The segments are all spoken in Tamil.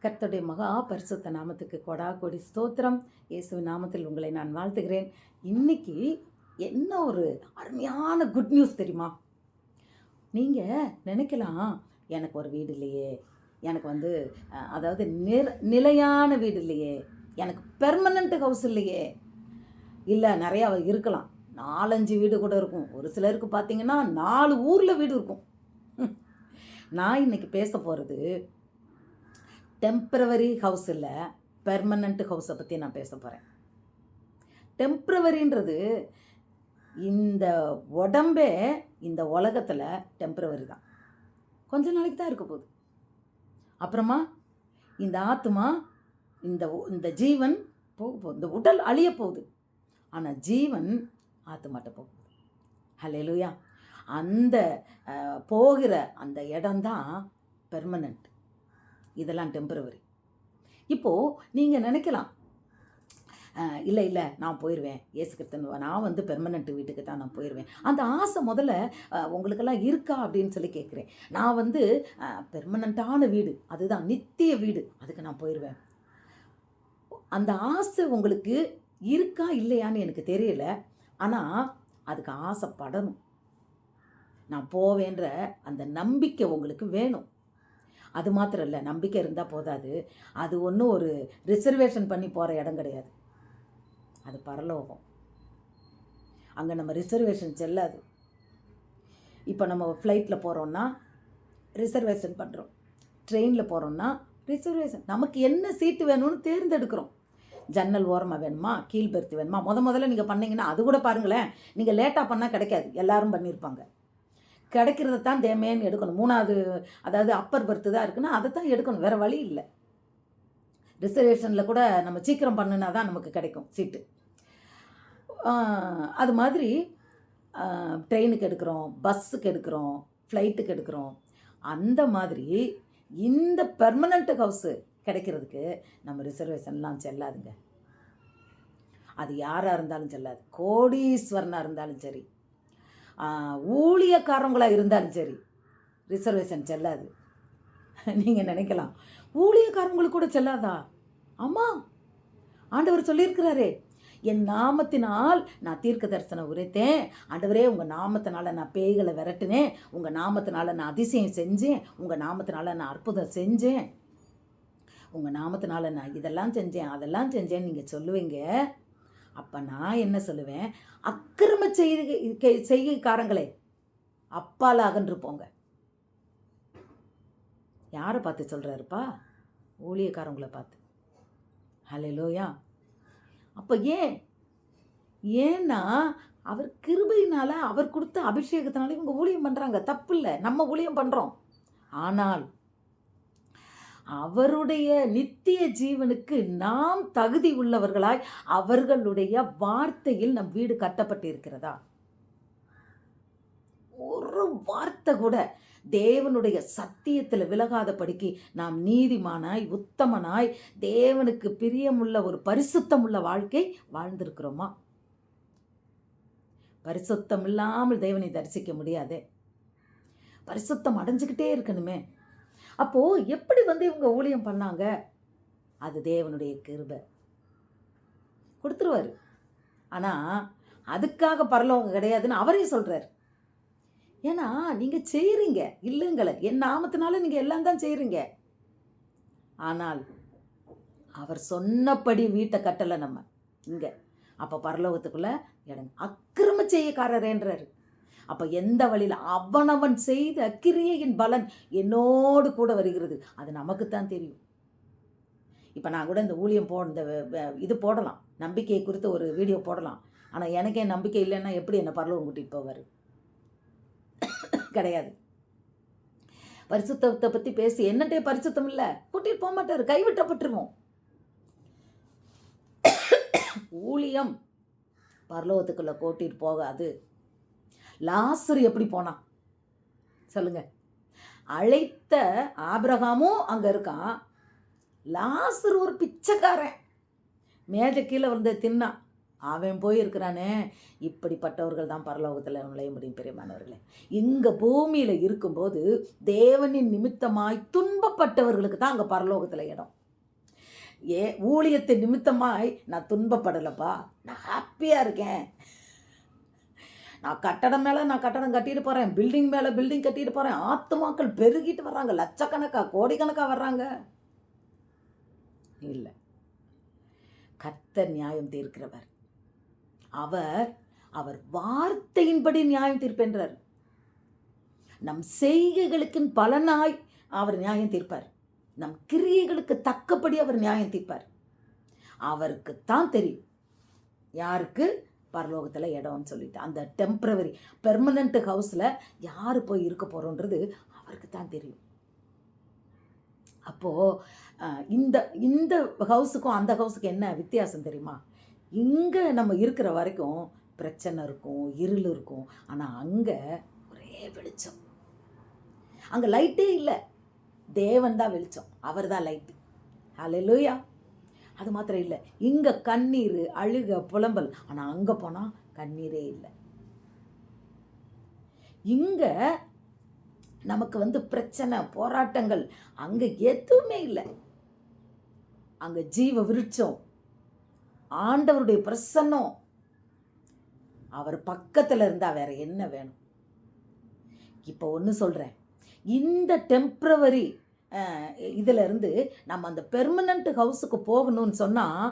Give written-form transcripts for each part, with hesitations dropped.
கர்த்தருடைய மகா பரிசுத்த நாமத்துக்கு கொடா கொடி ஸ்தோத்திரம். இயேசுவின் நாமத்தில் உங்களை நான் வாழ்த்துகிறேன். இன்னைக்கு என்ன ஒரு அருமையான குட் நியூஸ் தெரியுமா? நீங்கள் நினைக்கலாம், எனக்கு ஒரு வீடு இல்லையே, எனக்கு அதாவது நிலையான வீடு இல்லையே, எனக்கு பெர்மனண்ட் ஹவுஸ் இல்லையே. இல்லை, நிறையா இருக்கலாம். 4-5 வீடு கூட இருக்கும். ஒரு சிலருக்கு பார்த்தீங்கன்னா 4 ஊரில் வீடு இருக்கும். நான் இன்னைக்கு பேச போகிறது டெம்ப்ரவரி ஹவுஸ் இல்லை, பெர்மனண்ட் ஹவுஸை பற்றி நான் பேச போகிறேன். டெம்ப்ரவரின்றது இந்த உடம்பே இந்த உலகத்தில் டெம்ப்ரவரி தான். கொஞ்ச நாளைக்கு தான் இருக்க போகுது. அப்புறமா இந்த ஆத்மா, இந்த ஜீவன் போக போகுது. இந்த உடல் அழிய போகுது, ஆனால் ஜீவன் ஆத்மாட்ட போக போகுது. ஹல்லேலூயா. அந்த போகிற அந்த இடம்தான் பெர்மனண்ட். இதெல்லாம் டெம்பரவரி. இப்போது நீங்கள் நினைக்கலாம், இல்லை நான் போயிடுவேன், இயேசு கிறிஸ்து, நான் பெர்மனண்ட் வீட்டுக்கு தான் நான் போயிடுவேன். அந்த ஆசை முதல்ல உங்களுக்கெல்லாம் இருக்கா அப்படின்னு சொல்லி கேட்குறேன். நான் பெர்மனண்ட்டான வீடு, அதுதான் நித்திய வீடு, அதுக்கு நான் போயிடுவேன். அந்த ஆசை உங்களுக்கு இருக்கா இல்லையான்னு எனக்கு தெரியல. ஆனால் அதுக்கு ஆசைப்படணும். நான் போவேன்ற அந்த நம்பிக்கை உங்களுக்கு வேணும். அது மாத்திரம் இல்லை, நம்பிக்கை இருந்தால் போதாது. அது ஒன்றும் ஒரு ரிசர்வேஷன் பண்ணி போகிற இடம் கிடையாது. அது பரலோகம். அங்கே நம்ம ரிசர்வேஷன் செல்லாது. இப்போ நம்ம ஃப்ளைட்டில் போகிறோன்னா ரிசர்வேஷன் பண்ணுறோம், ட்ரெயினில் போகிறோன்னா ரிசர்வேஷன். நமக்கு என்ன சீட்டு வேணும்னு தேர்ந்தெடுக்கிறோம். ஜன்னல் ஓரமாக வேணுமா, கீழ் பெர்த்து வேணுமா, முதல்ல நீங்கள் பண்ணிங்கன்னா அது கூட பாருங்களேன். நீங்கள் லேட்டாக பண்ணால் கிடைக்காது. எல்லாரும் பண்ணியிருப்பாங்க. கிடைக்கிறத தான் தேமேன்னு எடுக்கணும். 3வது, அதாவது அப்பர் பர்த்து தான் இருக்குன்னா அதை தான் எடுக்கணும், வேறு வழி இல்லை. ரிசர்வேஷனில் கூட நம்ம சீக்கிரம் பண்ணுனா தான் நமக்கு கிடைக்கும் சீட்டு. அது மாதிரி ட்ரெயினுக்கு எடுக்கிறோம், பஸ்ஸுக்கு எடுக்கிறோம், ஃப்ளைட்டுக்கு எடுக்கிறோம். அந்த மாதிரி இந்த பெர்மனண்ட் ஹவுஸு கிடைக்கிறதுக்கு நம்ம ரிசர்வேஷன்லாம் செல்லாதுங்க. அது யாராக இருந்தாலும் செல்லாது. கோடீஸ்வரனாக இருந்தாலும் சரி, ஊழியக்காரங்களாக இருந்தாலும் சரி, ரிசர்வேஷன் செல்லாது. நீங்கள் நினைக்கலாம், ஊழியக்காரங்களுக்கு கூட செல்லாதா? ஆமாம், ஆண்டவர் சொல்லியிருக்கிறாரே, என் நாமத்தினால் நான் தீர்க்க தரிசனம் உரைத்தேன். ஆண்டவரே, உங்கள் நாமத்தினால நான் பேய்களை விரட்டினேன், உங்கள் நாமத்தினால நான் அதிசயம் செஞ்சேன், உங்கள் நாமத்தினால நான் அற்புதம் செஞ்சேன், உங்கள் நாமத்தினால நான் இதெல்லாம் செஞ்சேன் அதெல்லாம் செஞ்சேன்னு நீங்கள் சொல்லுவீங்க. அப்போ நான் என்ன சொல்லுவேன்? அக்கிரம செய்கைக்காரங்களே, அப்பால் அகன்று போங்க. யாரை பார்த்து சொல்கிறாருப்பா? ஊழியக்காரங்களை பார்த்து. ஹல்லேலூயா. அப்போ ஏன்னா அவர் கிருபையினால், அவர் கொடுத்த அபிஷேகத்தினால இவங்க ஊழியம் பண்ணுறாங்க. தப்பு இல்லை, நம்ம ஊழியம் பண்ணுறோம். ஆனால் அவருடைய நித்திய ஜீவனுக்கு நாம் தகுதி உள்ளவர்களாய் அவர்களுடைய வார்த்தையில் நம் வீடு கட்டப்பட்டிருக்கிறதா? ஒரு வார்த்தை கூட தேவனுடைய சத்தியத்தில் விலகாதபடிக்கு நாம் நீதிமானாய், உத்தமனாய், தேவனுக்கு பிரியமுள்ள ஒரு பரிசுத்தமுள்ள வாழ்க்கை வாழ்ந்திருக்கிறோமா? பரிசுத்தம் இல்லாமல் தேவனை தரிசிக்க முடியாதே. பரிசுத்தம் அடைஞ்சுக்கிட்டே இருக்கணுமே. அப்போது எப்படி இவங்க ஊழியம் பண்ணாங்க? அது தேவனுடைய கிருபை. கொடுத்துருவார். ஆனால் அதுக்காக பரலோகம் கிடையாதுன்னு அவரே சொல்கிறார். ஏன்னா நீங்கள் செய்கிறீங்க, இல்லைங்கள, என் நாமத்தினால நீங்கள் எல்லாம் தான் செய்கிறீங்க. ஆனால் அவர் சொன்னபடி வீட்டை கட்டலை நம்ம இங்கே. அப்போ பரலோகத்துக்குள்ளே இடம். அக்கிரம செய்யக்காரரேன்றார். அப்போ எந்த வழியில் அவனவன் செய்த கிரியையின் பலன் என்னோடு கூட வருகிறது, அது நமக்குத்தான் தெரியும். இப்போ நான் கூட இந்த ஊழியம் இது போடலாம், நம்பிக்கையை குறித்து ஒரு வீடியோ போடலாம். ஆனால் எனக்கே நம்பிக்கை இல்லைன்னா எப்படி என்னை பரலோகம் கூட்டிகிட்டு போவார்? கிடையாது. பரிசுத்தத்தை பற்றி பேசி என்னட்டே பரிசுத்தம் இல்லை, கூட்டிகிட்டு போக மாட்டார், கைவிட்டப்பட்டுருவோம். ஊழியம் பரலோகத்துக்குள்ளே கூட்டிகிட்டு போகாது. லாசரு எப்படி போனான் சொல்லுங்க? அழைத்த ஆபிரகாமும் அங்கே இருக்கான். லாசரு ஒரு பிச்சைக்காரன், மேஜை கீழே தின்னான். அவன் போயிருக்கிறானே. இப்படிப்பட்டவர்கள் தான் பரலோகத்தில் நுழைய முடியும் பிரியமானவர்களே. இங்கே பூமியில் இருக்கும்போது தேவனின் நிமித்தமாய் துன்பப்பட்டவர்களுக்கு தான் அங்கே பரலோகத்தில் இடம். ஊழியத்தின் நிமித்தமாய் நான் துன்பப்படலைப்பா, நான் ஹாப்பியாக இருக்கேன். நான் கட்டடம் மேலே நான் கட்டடம் கட்டிட்டு போகிறேன், பில்டிங் மேலே பில்டிங் கட்டிட்டு போகிறேன். ஆத்துமாக்கள் பெருகிட்டு வர்றாங்க, லட்சக்கணக்காக கோடிக்கணக்காக வர்றாங்க. இல்லை, கர்த்தர் நியாயம் தீர்க்கிறவர். அவர் வார்த்தையின்படி நியாயம் தீர்ப்பென்றார். நம் செய்கைகளுக்கு பலனாய் அவர் நியாயம் தீர்ப்பார். நம் கிரியைகளுக்கு தக்கபடி அவர் நியாயம் தீர்ப்பார். அவருக்கு தான் தெரியும் யாருக்கு பரலோகத்தில் இடம்னு சொல்லிட்டு. அந்த டெம்பரவரி பெர்மனண்ட் ஹவுஸில் யார் போய் இருக்க போகிறோன்றது அவருக்கு தான் தெரியும். அப்போது இந்த ஹவுஸுக்கும் அந்த ஹவுஸுக்கும் என்ன வித்தியாசம் தெரியுமா? இங்கே நம்ம இருக்கிற வரைக்கும் பிரச்சனை இருக்கும், இருள் இருக்கும். ஆனால் அங்கே ஒரே வெளிச்சம். அங்கே லைட்டே இல்லை, தேவன் தான் வெளிச்சம், அவர் தான் லைட்டு. ஹல்லேலூயா. அது மாத்திரம் இல்லை, இங்கே கண்ணீர், அழுக, புலம்பல். ஆனால் அங்கே போனால் கண்ணீரே இல்லை. இங்கே நமக்கு பிரச்சனை, போராட்டங்கள், அங்கே எதுவுமே இல்லை. அங்கே ஜீவ விருட்சம், ஆண்டவருடைய பிரசன்னம். அவர் பக்கத்தில் இருந்தால் வேற என்ன வேணும்? இப்போ ஒன்று சொல்கிறேன், இந்த டெம்ப்ரவரி இதிலிருந்து நம்ம அந்த பெர்மனண்ட் ஹவுஸுக்கு போகணும்னு சொன்னால்,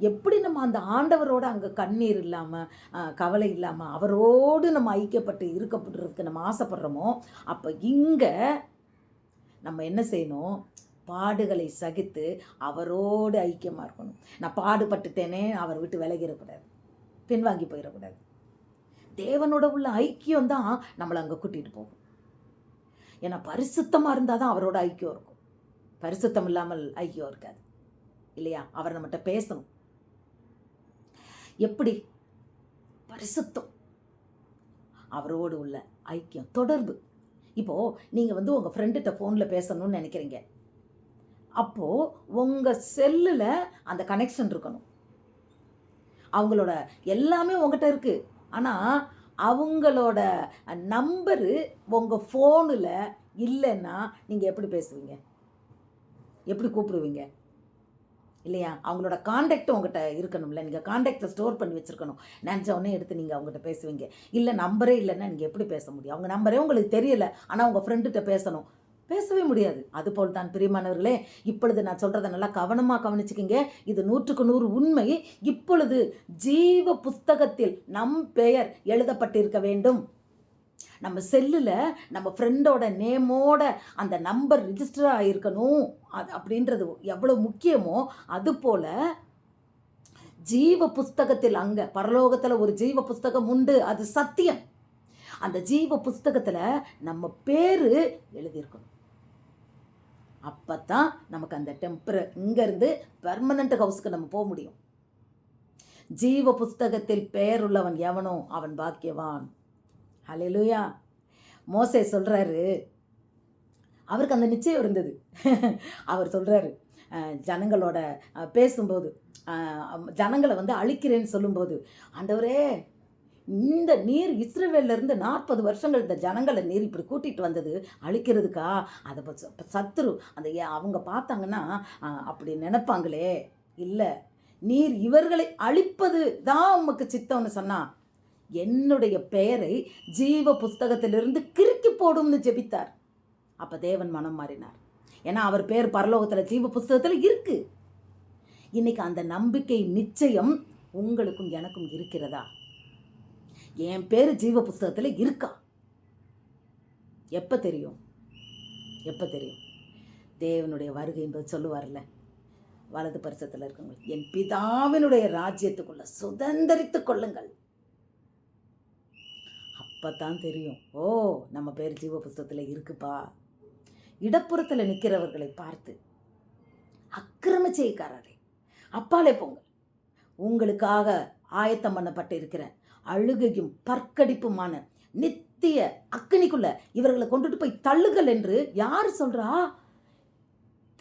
எப்படி நம்ம அந்த ஆண்டவரோடு அங்கே கண்ணீர் இல்லாமல், கவலை இல்லாமல், அவரோடு நம்ம ஐக்கியப்பட்டு இருக்கப்படுறதுக்கு நம்ம ஆசைப்படுறோமோ, அப்போ இங்கே நம்ம என்ன செய்யணும்? பாடுகளை சகித்து அவரோடு ஐக்கியமாக இருக்கணும். நான் பாடுபட்டுட்டேனே அவர் விட்டு விலகிடக்கூடாது, பின்வாங்கி போயிடக்கூடாது. தேவனோட உள்ள ஐக்கியம் தான் நம்மளை அங்கே கூட்டிகிட்டு போகும். ஏன்னா பரிசுத்தமாக இருந்தால் தான் அவரோட ஐக்கியம் இருக்கும். பரிசுத்தம் இல்லாமல் ஐக்கியம் இருக்காது, இல்லையா? அவர் நம்மகிட்ட பேசணும். எப்படி? பரிசுத்தம், அவரோடு உள்ள ஐக்கியம், தொடர்பு. இப்போது நீங்கள் உங்கள் ஃப்ரெண்டுகிட்ட ஃபோனில் பேசணும்னு நினைக்கிறீங்க. அப்போது உங்கள் செல்லில் அந்த கனெக்ஷன் இருக்கணும். அவங்களோட எல்லாமே உங்கள்கிட்ட இருக்குது. ஆனால் அவங்களோட நம்பரு உங்கள் ஃபோனில் இல்லைன்னா நீங்கள் எப்படி பேசுவீங்க? எப்படி கூப்பிடுவீங்க? இல்லையா? அவங்களோட கான்டாக்ட் உங்கள்கிட்ட இருக்கணும்ல. நீங்கள் கான்டாக்டை ஸ்டோர் பண்ணி வச்சுருக்கணும். நினச்ச உடனே எடுத்து நீங்கள் அவங்ககிட்ட பேசுவீங்க. இல்லை நம்பரே இல்லைன்னா நீங்கள் எப்படி பேச முடியும்? அவங்க நம்பரே உங்களுக்கு தெரியலை, ஆனால் உங்கள் ஃப்ரெண்டுகிட்ட பேசணும், பேசவே முடியாது. அதுபோல் தான் பிரியமானவர்களே, இப்பொழுது நான் சொல்கிறத நல்லா கவனமாக கவனிச்சுக்கிங்க. இது 100க்கு 100 உண்மை. இப்பொழுது ஜீவ புஸ்தகத்தில் நம் பெயர் எழுதப்பட்டிருக்க வேண்டும். நம்ம செல்லில் நம்ம ஃப்ரெண்டோட நேமோட அந்த நம்பர் ரிஜிஸ்டர் ஆகிருக்கணும். அப்படின்றது எவ்வளோ முக்கியமோ அதுபோல் ஜீவ புஸ்தகத்தில், அங்கே பரலோகத்தில் ஒரு ஜீவ புஸ்தகம் உண்டு, அது சத்தியம். அந்த ஜீவ புஸ்தகத்தில் நம்ம பேர் எழுதியிருக்கணும். அப்போ தான் நமக்கு அந்த இங்கேருந்து பெர்மனண்ட் ஹவுஸுக்கு நம்ம போக முடியும். ஜீவ புஸ்தகத்தில் பெயர் உள்ளவன் எவனோ அவன் பாக்கியவான். ஹல்லேலூயா. மோசே சொல்கிறாரு, அவருக்கு அந்த நிச்சயம் இருந்தது. அவர் சொல்கிறாரு, ஜனங்களோட பேசும்போது, ஜனங்களை அழிக்கிறேன்னு சொல்லும்போது, ஆண்டவரே, இந்த நீர் இஸ்ரவேலிருந்து 40 வருஷங்கள் இந்த ஜனங்களை நீர் இப்படி கூட்டிகிட்டு வந்தது அழிக்கிறதுக்கா? அதை சத்துரு அவங்க பார்த்தாங்கன்னா அப்படி நினைப்பாங்களே. இல்லை, நீர் இவர்களை அழிப்பது தான் உமக்கு சித்தம்னு சொன்னா, என்னுடைய பெயரை ஜீவ புஸ்தகத்திலிருந்து கிறுக்கி போடும்னு ஜெபித்தார். அப்போ தேவன் மனம் மாறினார். ஏன்னா அவர் பேர் பரலோகத்தில் ஜீவ புஸ்தகத்தில் இருக்கு. இன்னைக்கு அந்த நம்பிக்கை நிச்சயம் உங்களுக்கும் எனக்கும் இருக்கிறதா? என் பேர் ஜீவ புஸ்தகத்தில் இருக்கா? எப்போ தெரியும்? எப்போ தெரியும்? தேவனுடைய வருகை என்பது சொல்லுவார்ல, வலது பரிசத்தில் இருக்குங்க, என் பிதாவினுடைய ராஜ்யத்துக்குள்ள சுதந்திரித்து கொள்ளுங்கள். அப்போ தான் தெரியும், ஓ நம்ம பேர் ஜீவ புஸ்தகத்தில் இருக்குப்பா. இடப்புறத்தில் நிற்கிறவர்களை பார்த்து, அக்கிரம செய்யக்காரரே அப்பாலே போங்கள், உங்களுக்காக ஆயத்தம் பண்ணப்பட்டு இருக்கிற அழுகையும் பற்கடிப்புமான நித்திய அக்கினிக்குள்ள இவர்களை கொண்டுட்டு போய் தள்ளுகள் என்று யார் சொல்றா?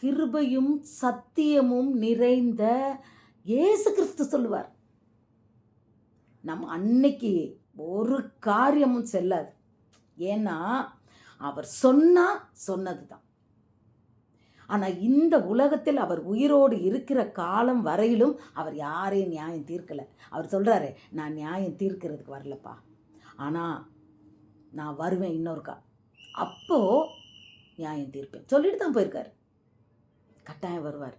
கிருபையும் சத்தியமும் நிறைந்த இயேசு கிறிஸ்து சொல்லுவார். அன்னைக்கு ஒரு காரியமும் செல்லாது. ஏன்னா அவர் சொன்னது தான். ஆனால் இந்த உலகத்தில் அவர் உயிரோடு இருக்கிற காலம் வரையிலும் அவர் யாரையும் நியாயம் தீர்க்கலை. அவர் சொல்கிறாரு, நான் நியாயம் தீர்க்கிறதுக்கு வரலப்பா, ஆனால் நான் வருவேன் இன்னொருக்கா, அப்போது நியாயம் தீர்ப்பேன் சொல்லிட்டு தான் போயிருக்காரு. கட்டாயம் வருவார்.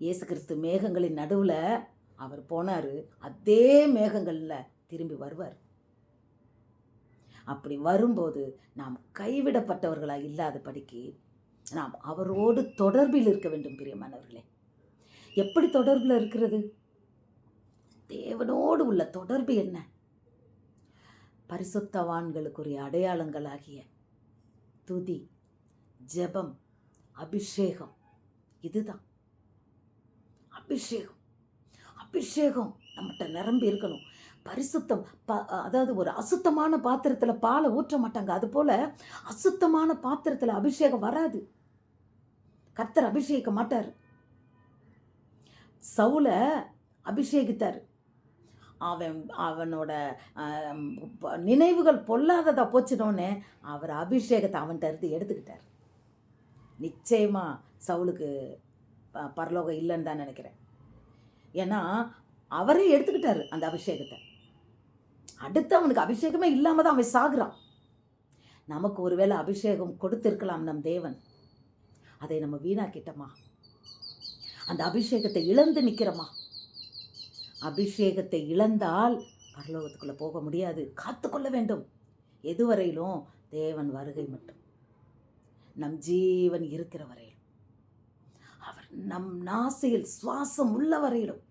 இயேசு கிறிஸ்து மேகங்களின் நடுவில் அவர் போனார், அதே மேகங்களில் திரும்பி வருவார். அப்படி வரும்போது நாம் கைவிடப்பட்டவர்களாக இல்லாதபடிக்கு நாம் அவரோடு தொடர்பில் இருக்க வேண்டும். பிரியமானவர்களே, எப்படி தொடர்பில் இருக்கிறது? தேவனோடு உள்ள தொடர்பு என்ன? பரிசுத்தவான்களுக்குரிய அடையாளங்களாகிய துதி, ஜெபம், அபிஷேகம். இதுதான் அபிஷேகம். அபிஷேகம் நம்மகிட்ட நிரம்பி இருக்கணும். பரிசுத்தம், அதாவது ஒரு அசுத்தமான பாத்திரத்தில் பாலை ஊற்ற மாட்டாங்க, அதுபோல் அசுத்தமான பாத்திரத்தில் அபிஷேகம் வராது. கர்த்தர் அபிஷேகிக்க மாட்டார். சவுலை அபிஷேகித்தார். அவனோட நினைவுகள் பொல்லாததா போச்சினோன்னு அவர் அபிஷேகத்தை அவன்கிட்ட இருந்து எடுத்துக்கிட்டார். நிச்சயமாக சவுலுக்கு பரலோகம் இல்லைன்னு தான் நினைக்கிறேன். ஏன்னா அவரே எடுத்துக்கிட்டார் அந்த அபிஷேகத்தை. அடுத்து அவனுக்கு அபிஷேகமே இல்லாமல் தான் அவன் சாகுறான். நமக்கு ஒருவேளை அபிஷேகம் கொடுத்திருக்கலாம் நம் தேவன், அதை நம்ம வீணாக்கிட்டோமா? அந்த அபிஷேகத்தை இழந்து நிற்கிறோமா? அபிஷேகத்தை இழந்தால் பரலோகத்துக்குள்ளே போக முடியாது. காத்துக்கொள்ள வேண்டும். எதுவரையிலும்? தேவன் வருகை மட்டும், நம் ஜீவன் இருக்கிற வரையிலும், அவர் நம் நாசியில் சுவாசம் உள்ள வரையிலும்.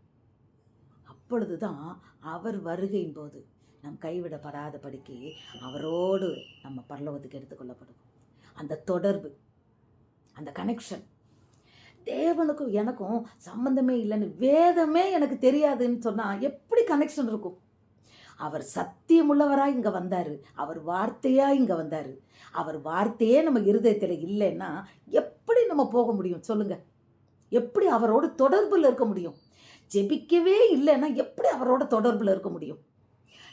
அப்பொழுதுதான் அவர் வருகையின் போது நம் கைவிடப்படாதபடிக்கு அவரோடு நம்ம பரலோகத்துக்கு எடுத்துக்கொள்ளப்படும். அந்த தொடர்பு, அந்த கனெக்ஷன். தேவனுக்கும் எனக்கும் சம்பந்தமே இல்லைன்னு, வேதமே எனக்கு தெரியாதுன்னு சொன்னால் எப்படி கனெக்ஷன் இருக்கும்? அவர் சத்தியமுள்ளவராக இங்கே வந்தார், அவர் வார்த்தையாக இங்கே வந்தார். அவர் வார்த்தையே நம்ம இருதயத்தில் இல்லைன்னா எப்படி நம்ம போக முடியும் சொல்லுங்கள்? எப்படி அவரோடு தொடர்பில் இருக்க முடியும்? ஜெபிக்கவே இல்லைன்னா எப்படி அவரோட தொடர்பில் இருக்க முடியும்?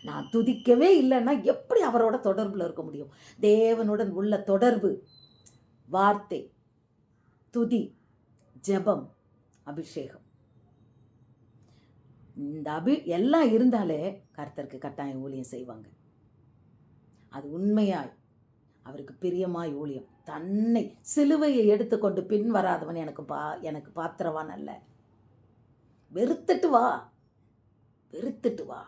நான் துதிக்கவே இல்லைன்னா எப்படி அவரோட தொடர்பில் இருக்க முடியும்? தேவனுடன் உள்ள தொடர்பு, வார்த்தை, துதி, ஜெபம், அபிஷேகம், இந்த எல்லாம் இருந்தாலே கர்த்தருக்கு கட்டாயம் ஊழியம் செய்வாங்க. அது உண்மையாய் அவருக்கு பிரியமாய் ஊழியம். தன்னை சிலுவையை எடுத்துக்கொண்டு பின் வராதவன் எனக்கு பாத்திரவான் அல்ல. வெறுத்துட்டு வா, வெறுத்துட்டு வா.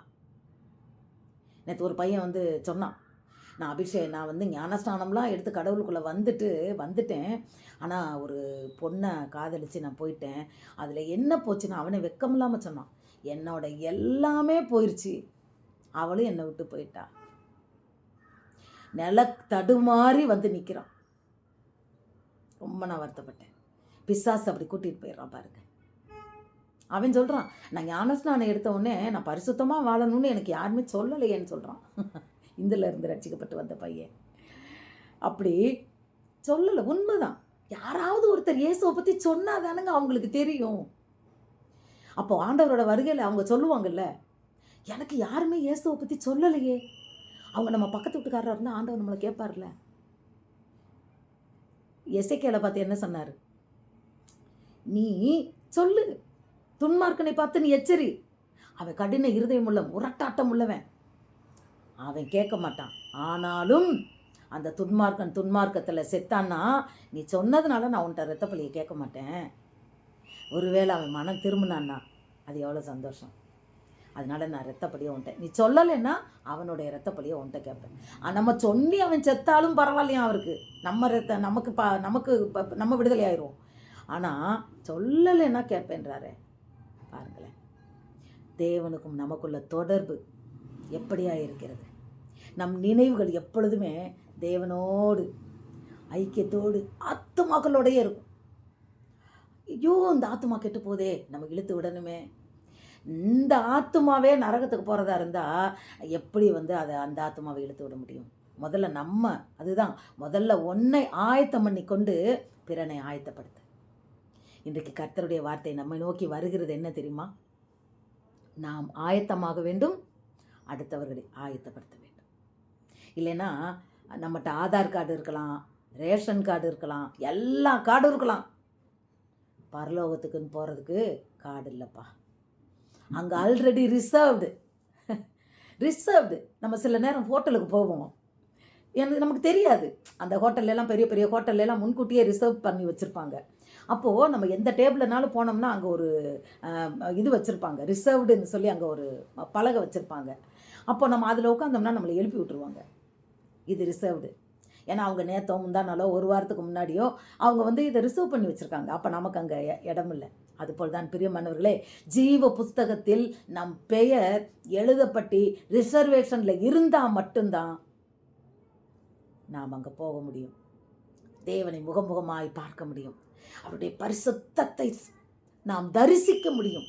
நேற்று ஒரு பையன் சொன்னான், நான் ஞானஸ்நானம்லாம் எடுத்து கடவுளுக்குள்ளே வந்துட்டேன், ஆனால் ஒரு பொண்ணை காதலித்து நான் போயிட்டேன். அதில் என்ன போச்சுன்னா, அவனை வெக்கம் இல்லாமல் சொன்னான், என்னோட எல்லாமே போயிடுச்சு, அவளும் என்னை விட்டு போயிட்டா. தடுமாறி நிற்கிறான். ரொம்ப நான் வருத்தப்பட்டேன். பிசாசு அப்படி கூட்டிகிட்டு போயிடுறான் பாருங்க. அவன் சொல்கிறான், நான் ஞானஸ்நானம் எடுத்த உடனே நான் பரிசுத்தமாக வாழணும்னு எனக்கு யாருமே சொல்லலையேன்னு சொல்கிறான். இதில் இருந்து ரட்சிக்கப்பட்டு வந்த பையன் அப்படி சொல்லலை. உண்மைதான். யாராவது ஒருத்தர் இயேசுவை பற்றி சொன்னாதானுங்க அவங்களுக்கு தெரியும். அப்போ ஆண்டவரோட வருகையில் அவங்க சொல்லுவாங்கல்ல, எனக்கு யாருமே இயேசுவை பற்றி சொல்லலையே. அவங்க நம்ம பக்கத்து வீட்டுக்காரராக இருந்தால் ஆண்டவர் நம்மளை கேட்பார்ல. எசேக்கியேலை பார்த்து என்ன சொன்னார்? நீ சொல்லு, துன்மார்க்கனை பார்த்து நீ எச்சரி, அவன் கடின இருதயம் உள்ள முரட்டாட்டம் உள்ளவன், அவன் கேட்க மாட்டான். ஆனாலும் அந்த துன்மார்க்கத்தில் செத்தான்னா நீ சொன்னதுனால நான் உன்கிட்ட ரத்தப்பள்ளியை கேட்க மாட்டேன். ஒருவேளை அவன் மனம் திரும்பினான்னா அது எவ்வளோ சந்தோஷம். அதனால நான் ரத்தப்படியை உன்ட்ட, நீ சொல்லலைன்னா அவனுடைய ரத்தப்படியை உன்ட்ட கேட்பேன். நம்ம சொல்லி அவன் செத்தாலும் பரவாயில்லையா அவருக்கு, நம்ம விடுதலை ஆயிடுவோம். ஆனால் சொல்லலைன்னா கேட்பேன்றாரே பாருங்களேன். தேவனுக்கும் நமக்குள்ள தொடர்பு எப்படியா இருக்கிறது? நம் நினைவுகள் எப்பொழுதுமே தேவனோடு ஐக்கியத்தோடு ஆத்துமாக்களோடையே இருக்கும். ஐயோ இந்த ஆத்துமா கெட்டு போதே, நம்ம இழுத்து விடணுமே. இந்த ஆத்துமாவே நரகத்துக்கு போகிறதா இருந்தால் எப்படி அதை அந்த ஆத்துமாவை இழுத்து விட முடியும்? முதல்ல ஒன்றை ஆயத்தம் பண்ணி கொண்டு பிறனை ஆயத்தப்படுத்து. இன்றைக்கு கர்த்தருடைய வார்த்தை நம்மை நோக்கி வருகிறது என்ன தெரியுமா? நாம் ஆயத்தமாக வேண்டும், அடுத்தவர்களை ஆயத்தப்படுத்த வேண்டும். இல்லைன்னா நம்மகிட்ட ஆதார் கார்டு இருக்கலாம், ரேஷன் கார்டு இருக்கலாம், எல்லா கார்டும் இருக்கலாம், பரலோகத்துக்குன்னு போகிறதுக்கு கார்டு இல்லைப்பா. அங்கே ஆல்ரெடி ரிசர்வ்டு. நம்ம சில நேரம் ஹோட்டலுக்கு போவோம், நமக்கு தெரியாது, அந்த ஹோட்டல்லாம் பெரிய பெரிய ஹோட்டல்லாம் முன்கூட்டியே ரிசர்வ் பண்ணி வச்சுருப்பாங்க. அப்போது நம்ம எந்த டேபிள்னாலும் போனோம்னா அங்கே ஒரு இது வச்சுருப்பாங்க, ரிசர்வ்டுன்னு சொல்லி அங்கே ஒரு பலகை வச்சுருப்பாங்க. அப்போ நம்ம அதில் உட்காந்தோம்னா நம்மளை எழுப்பி விட்ருவாங்க, இது ரிசர்வ்டு. ஏன்னா அவங்க நேற்றோ முந்தா நாளோ ஒரு வாரத்துக்கு முன்னாடியோ அவங்க இதை ரிசர்வ் பண்ணி வச்சுருக்காங்க. அப்போ நமக்கு அங்கே இடம் இல்லை. அதுபோல் தான் பிரியமானவர்களே, ஜீவ புஸ்தகத்தில் நம் பெயர் எழுதப்பட்டு ரிசர்வேஷனில் இருந்தால் மட்டும்தான் நாம் அங்கே போக முடியும், தேவனை முகமுகமாய் பார்க்க முடியும், அவருடைய பரிசுத்தத்தை நாம் தரிசிக்க முடியும்.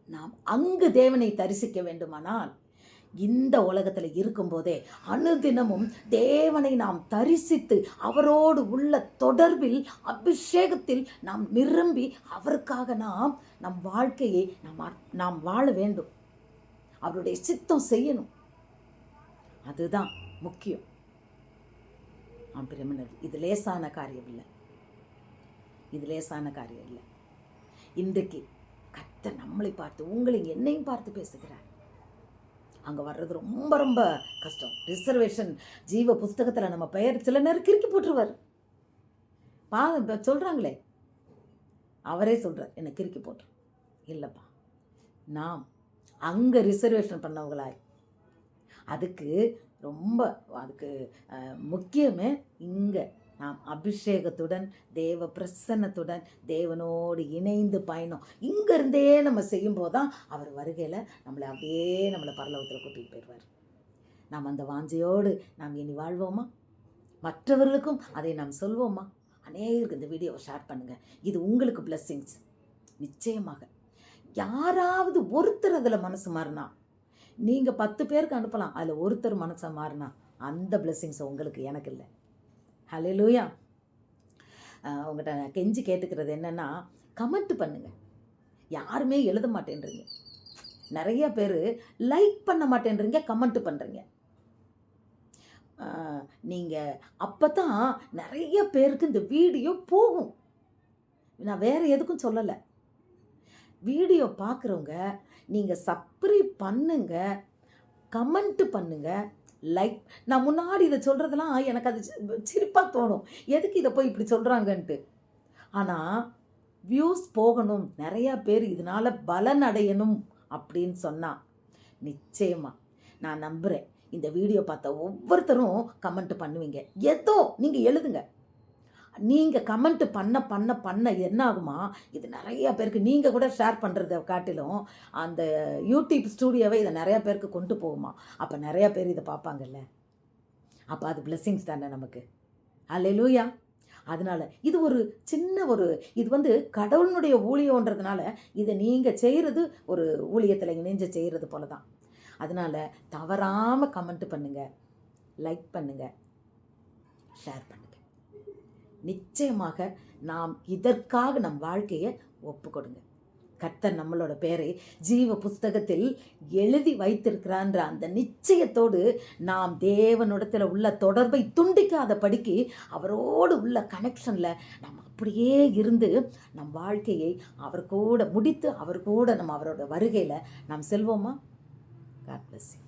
நாம் அங்கு தேவனை தரிசிக்க வேண்டுமானால் இந்த உலகத்தில் இருக்கும்போதே அனுதினமும் தேவனை நாம் தரிசித்து அவரோடு உள்ள தொடர்பில் அபிஷேகத்தில் நாம் நிரம்பி அவருக்காக நம் வாழ்க்கையை நாம் வாழ வேண்டும், அவருடைய சித்தம் செய்யணும். அதுதான் முக்கியம். இது லேசான காரியம் இல்லை, இது லேசான காரியம் இல்லை. இன்றைக்கு கர்த்தர் நம்மளை பார்த்து உங்களையும் என்னையும் பார்த்து பேசுகிறார். அங்கே வர்றது ரொம்ப ரொம்ப கஷ்டம். ரிசர்வேஷன் ஜீவ புஸ்தகத்தில் நம்ம பெயர் சில நேரம் கிறுக்கி போட்டுருவார். சொல்கிறாங்களே, அவரே சொல்கிறார், என்னை கிறுக்கி போட்டுரு. இல்லைப்பா, நாம் அங்கே ரிசர்வேஷன் பண்ணவங்களாய், அதுக்கு முக்கியமே இங்கே நாம் அபிஷேகத்துடன் தேவ பிரசன்னத்துடன் தேவனோடு இணைந்து பயணம் இங்கேருந்தே நம்ம செய்யும்போது தான் அவர் வருகையில் நம்மளை பரலோகத்தில் கூட்டிகிட்டு போயிடுவார். நாம் அந்த வாஞ்சையோடு நாம் இனி வாழ்வோமா? மற்றவர்களுக்கும் அதை நாம் சொல்வோமா? அநேகருக்கு இந்த வீடியோவை ஷேர் பண்ணுங்கள். இது உங்களுக்கு பிளெஸ்ஸிங்ஸ். நிச்சயமாக யாராவது ஒருத்தர் அதில் மனசு மாறினா, நீங்கள் 10 பேருக்கு அனுப்பலாம், அதில் ஒருத்தர் மனசை மாறினா அந்த பிளெஸ்ஸிங்ஸ் உங்களுக்கு, எனக்கு இல்லை. ஹல்லேலூயா. உங்கள்கிட்ட நான் கெஞ்சி கேட்டுக்கிறது என்னென்னா, கமெண்ட் பண்ணுங்கள். யாருமே எழுத மாட்டேன்றீங்க, நிறைய பேர் லைக் பண்ண மாட்டேன்றீங்க, கமெண்ட் பண்ணுறீங்க. நீங்கள் அப்போ தான் நிறைய பேருக்கு இந்த வீடியோ போகும். நான் வேறு எதுக்கும் சொல்லலை. வீடியோ பார்க்குறவங்க நீங்கள் சப்ஸ்கிரைப் பண்ணுங்க, கமெண்ட் பண்ணுங்கள், லைக். நான் முன்னாடி இதை சொல்கிறதெல்லாம் எனக்கு அது சிரிப்பாக தோணும், எதுக்கு இதை போய் இப்படி சொல்கிறாங்கன்ட்டு. ஆனால் வியூஸ் போகணும், நிறையா பேர் இதனால் பலன் அடையணும் அப்படின்னு சொன்னால் நிச்சயமாக நான் நம்புகிறேன் இந்த வீடியோ பார்த்த ஒவ்வொருத்தரும் கமெண்ட் பண்ணுவீங்க. ஏதோ நீங்கள் எழுதுங்க. நீங்கள் கமெண்ட் பண்ண என்ன ஆகுமா, இது நிறையா பேருக்கு நீங்கள் கூட ஷேர் பண்ணுறத காட்டிலும் அந்த யூடியூப் ஸ்டூடியோவை இதை நிறையா பேருக்கு கொண்டு போகுமா. அப்போ நிறையா பேர் இதை பார்ப்பாங்கல்ல, அப்போ அது பிளெஸ்ஸிங்ஸ் தானே நமக்கு. அல்லேலூயா. அதனால் இது ஒரு சின்ன இது கடவுளுடைய ஊழியன்றதுனால இதை நீங்கள் செய்கிறது ஒரு ஊழியத்தில் இணைஞ்சு செய்கிறது போல தான். அதனால் தவறாமல் கமெண்ட் பண்ணுங்கள், லைக் பண்ணுங்கள், ஷேர் பண்ணுங்கள். நிச்சயமாக நாம் இதற்காக நம் வாழ்க்கையை ஒப்பு கொடுங்க. கர்த்தர் நம்மளோட பேரை ஜீவ புஸ்தகத்தில் எழுதி வைத்திருக்கிறான்ற அந்த நிச்சயத்தோடு நாம் தேவனிடத்தில் உள்ள தொடர்பை துண்டிக்காத படிக்கு அவரோடு உள்ள கனெக்ஷனில் நம்ம அப்படியே இருந்து நம் வாழ்க்கையை அவர் கூட முடித்து அவர் கூட நம்ம அவரோட வருகையில் நாம் செல்வோமா? God bless you.